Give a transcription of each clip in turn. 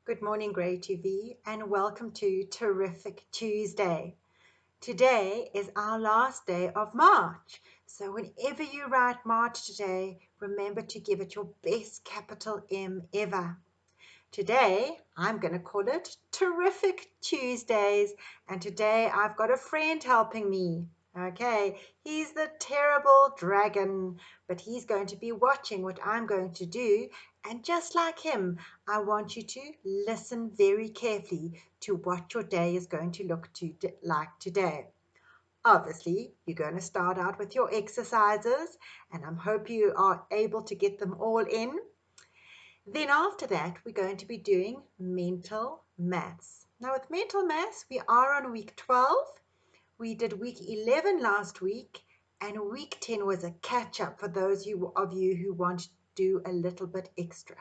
Good morning, Grey TV, and welcome to Terrific Tuesday. Today is our last day of March, so whenever you write March today, remember to give it your best capital M ever. Today, I'm going to call it Terrific Tuesdays, and today I've got a friend helping me. Okay, he's the terrible dragon, but he's going to be watching what I'm going to do, and just like him, I want you to listen very carefully to what your day is going to look like today. Obviously, you're going to start out with your exercises, and I hope you are able to get them all in. Then after that, we're going to be doing mental maths. Now with mental maths, we are on week 12. We did week 11 last week, and week 10 was a catch-up for those of you who want to do a little bit extra.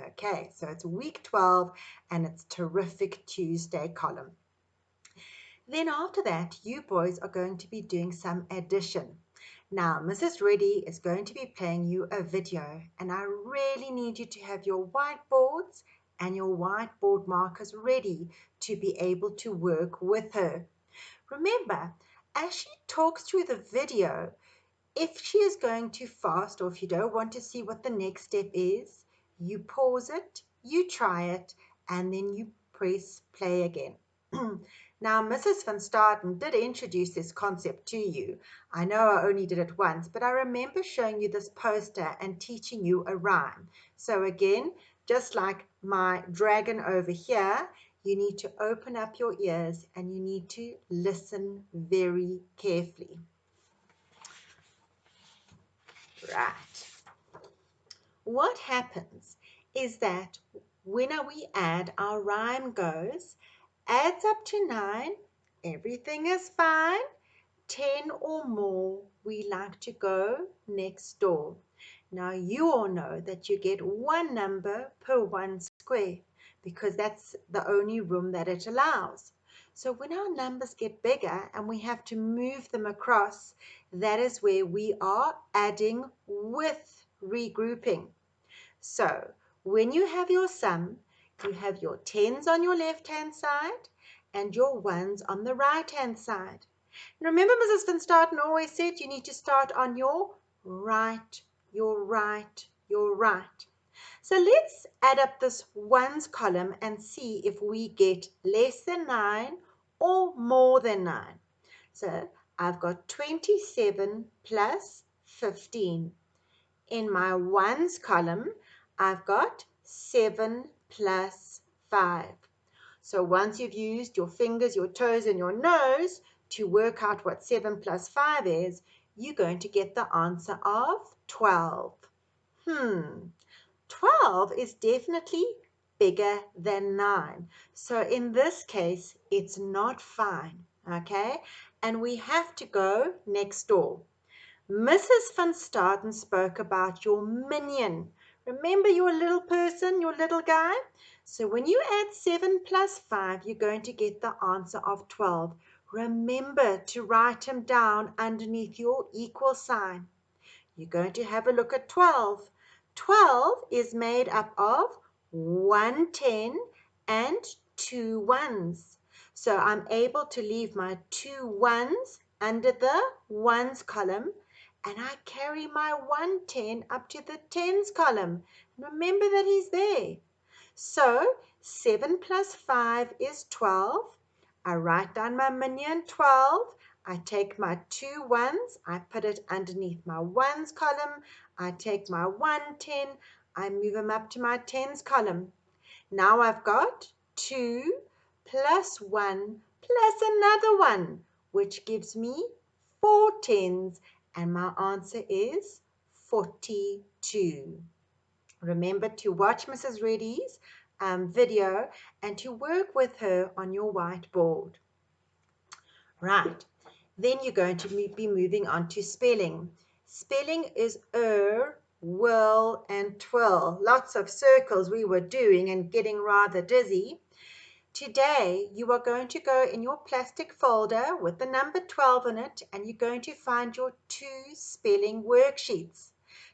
Okay, so it's week 12, and it's Terrific Tuesday column. Then after that, you boys are going to be doing some addition. Now, Mrs. Reddy is going to be playing you a video, and I really need you to have your whiteboards and your whiteboard markers ready to be able to work with her. Remember, as she talks through the video, if she is going too fast or if you don't want to see what the next step is, you pause it, you try it, and then you press play again. Now, Mrs. Van Staden did introduce this concept to you. I know I only did it once, but I remember showing you this poster and teaching you a rhyme. So again, just like my dragon over here, you need to open up your ears and you need to listen very carefully. Right. What happens is that when we add, our rhyme goes, adds up to 9, everything is fine. 10 or more, we like to go next door. Now you all know that you get one number per one square because that's the only room that it allows. So when our numbers get bigger and we have to move them across, that is where we are adding with regrouping. So when you have your sum, you have your tens on your left-hand side and your ones on the right-hand side. Remember, Mrs. Van Staden always said you need to start on your right, your right, your right. So let's add up this ones column and see if we get less than 9 or more than 9. So I've got 27 plus 15. In my ones column, I've got 7 plus 5. So once you've used your fingers, your toes, and your nose to work out what 7 plus 5 is, you're going to get the answer of 12. 12 is definitely bigger than 9. So in this case, it's not fine, okay? And we have to go next door. Mrs. Van Staden spoke about your minion. Remember your little person, your little guy? So when you add 7 plus 5, you're going to get the answer of 12. Remember to write them down underneath your equal sign. You're going to have a look at 12. 12 is made up of 1 10 and 2 ones. So I'm able to leave my 2 ones under the ones column, and I carry my 110 up to the tens column. Remember that he's there. So 7 plus 5 is 12. I write down my minion 12. I take my 2 ones, I put it underneath my ones column. I take my 110, I move them up to my tens column. Now I've got 2 plus 1 plus another 1, which gives me 4 tens, and my answer is 42. Remember to watch Mrs. Reddy's video and to work with her on your whiteboard. Right, then you're going to be moving on to spelling. Spelling is will, and twill. Lots of circles we were doing and getting rather dizzy. Today, you are going to go in your plastic folder with the number 12 in it, and you're going to find your 2 spelling worksheets.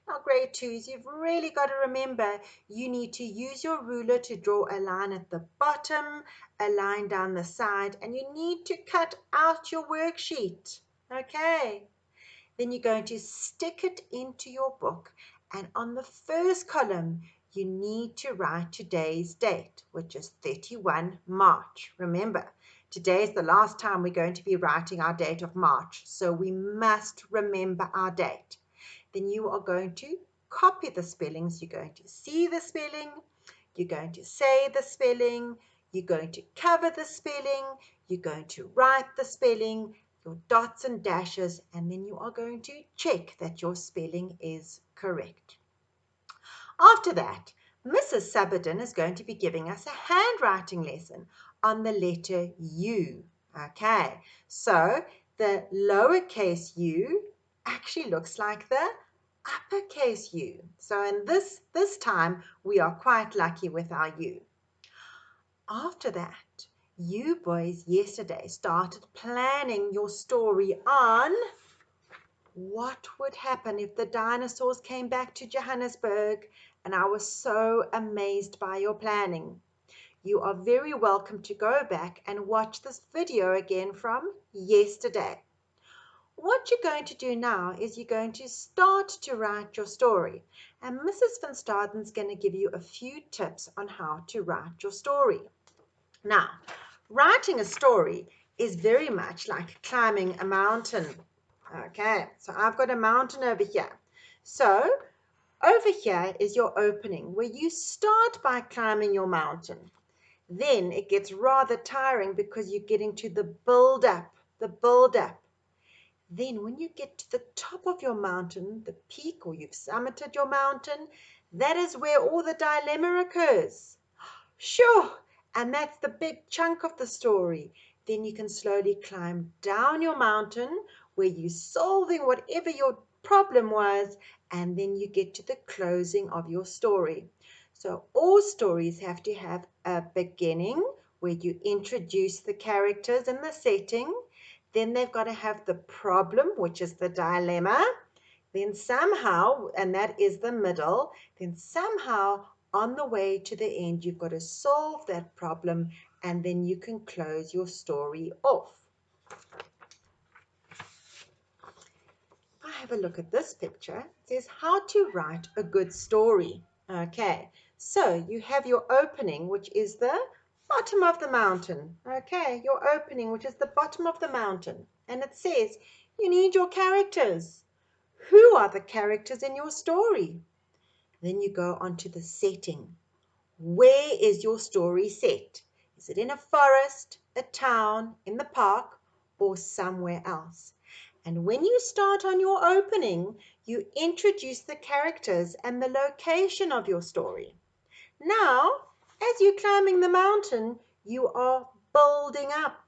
Now, grade twos, you've really got to remember you need to use your ruler to draw a line at the bottom, a line down the side, and you need to cut out your worksheet. Okay. Then you're going to stick it into your book, and on the first column, you need to write today's date, which is 31 March. Remember, today is the last time we're going to be writing our date of March, so we must remember our date. Then you are going to copy the spellings. You're going to see the spelling, you're going to say the spelling, you're going to cover the spelling, you're going to write the spelling, your dots and dashes, and then you are going to check that your spelling is correct. After that, Mrs. Sabadin is going to be giving us a handwriting lesson on the letter U. Okay, so the lowercase u actually looks like the uppercase U. So in this time, we are quite lucky with our U. After that, you boys yesterday started planning your story on what would happen if the dinosaurs came back to Johannesburg, and I was so amazed by your planning. You are very welcome to go back and watch this video again from yesterday. What you're going to do now is you're going to start to write your story, and Mrs. Van Staden's going to give you a few tips on how to write your story. Now, writing a story is very much like climbing a mountain. Okay, so I've got a mountain over here. So over here is your opening where you start by climbing your mountain. Then it gets rather tiring because you're getting to the build up. Then when you get to the top of your mountain, the peak, or you've summited your mountain, that is where all the dilemma occurs. Sure, and that's the big chunk of the story. Then you can slowly climb down your mountain where you're solving whatever your problem was, and then you get to the closing of your story. So all stories have to have a beginning where you introduce the characters and the setting. Then they've got to have the problem, which is the dilemma. Then somehow, and that is the middle, then somehow on the way to the end, you've got to solve that problem, and then you can close your story off. If I have a look at this picture, it says how to write a good story. Okay, so you have your opening, which is the bottom of the mountain. Okay, your opening, which is the bottom of the mountain. And it says you need your characters. Who are the characters in your story? Then you go on to the setting. Where is your story set? Is it in a forest, a town, in the park, or somewhere else? And when you start on your opening, you introduce the characters and the location of your story. Now, as you're climbing the mountain, you are building up.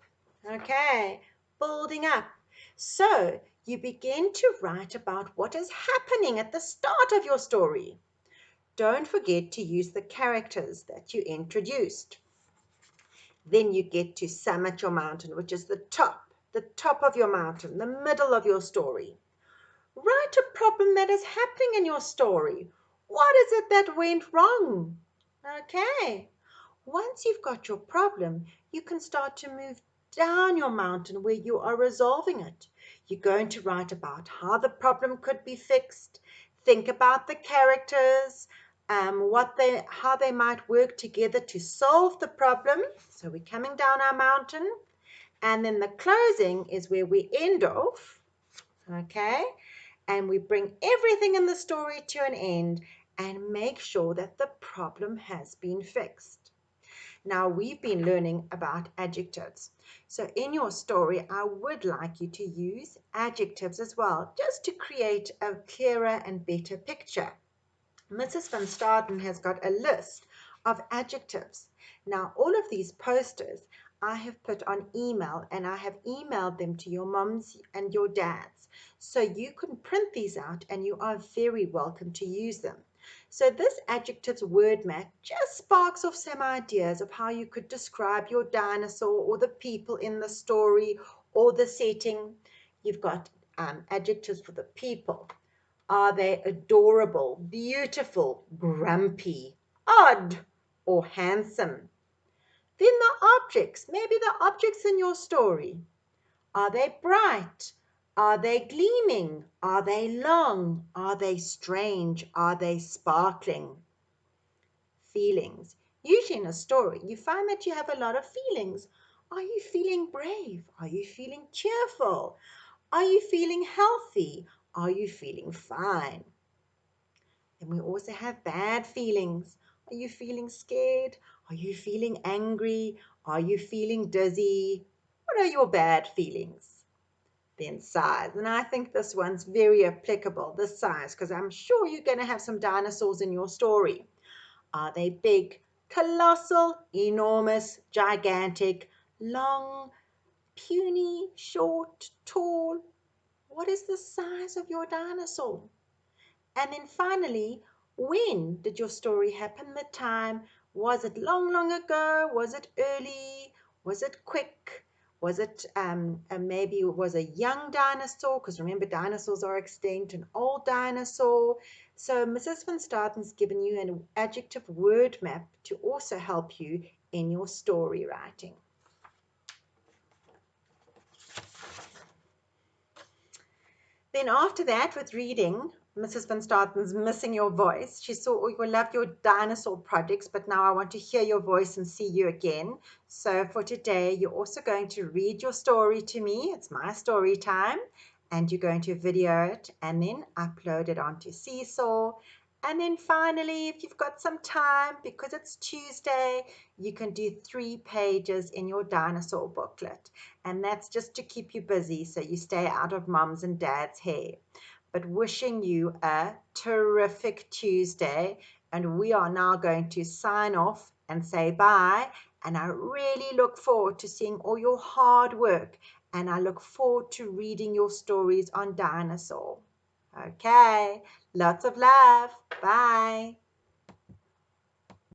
Okay, building up. So you begin to write about what is happening at the start of your story. Don't forget to use the characters that you introduced. Then you get to summit your mountain, which is the top of your mountain, the middle of your story. Write a problem that is happening in your story. What is it that went wrong? Okay. Once you've got your problem, you can start to move down your mountain where you are resolving it. You're going to write about how the problem could be fixed. Think about the characters, how they might work together to solve the problem. So we're coming down our mountain, and then the closing is where we end off, okay? And we bring everything in the story to an end and make sure that the problem has been fixed. Now we've been learning about adjectives. So in your story, I would like you to use adjectives as well, just to create a clearer and better picture. Mrs. Van Staden has got a list of adjectives. Now, all of these posters I have put on email, and I have emailed them to your moms and your dads. So you can print these out, and you are very welcome to use them. So this adjectives word map just sparks off some ideas of how you could describe your dinosaur or the people in the story or the setting. You've got adjectives for the people. Are they adorable, beautiful, grumpy, odd, or handsome? Then the objects, maybe the objects in your story. Are they bright? Are they gleaming? Are they long? Are they strange? Are they sparkling? Feelings. Usually in a story, you find that you have a lot of feelings. Are you feeling brave? Are you feeling cheerful? Are you feeling healthy? Are you feeling fine? Then we also have bad feelings. Are you feeling scared? Are you feeling angry? Are you feeling dizzy? What are your bad feelings? Then size. And I think this one's very applicable, the size, because I'm sure you're going to have some dinosaurs in your story. Are they big, colossal, enormous, gigantic, long, puny, short, tall? What is the size of your dinosaur? And then finally, when did your story happen? The time? Was it long, long ago? Was it early? Was it quick? Was it maybe it was a young dinosaur? Because remember, dinosaurs are extinct, an old dinosaur. So Mrs. Van Staten's given you an adjective word map to also help you in your story writing. Then after that, with reading, Mrs. Van Staten's Missing Your Voice. She saw, oh, you loved your dinosaur projects, but now I want to hear your voice and see you again. So for today, you're also going to read your story to me. It's my story time. And you're going to video it and then upload it onto Seesaw. And then finally, if you've got some time, because it's Tuesday, you can do 3 pages in your dinosaur booklet. And that's just to keep you busy so you stay out of mom's and dad's hair. But wishing you a terrific Tuesday. And we are now going to sign off and say bye. And I really look forward to seeing all your hard work. And I look forward to reading your stories on dinosaur. Okay, lots of love. Bye.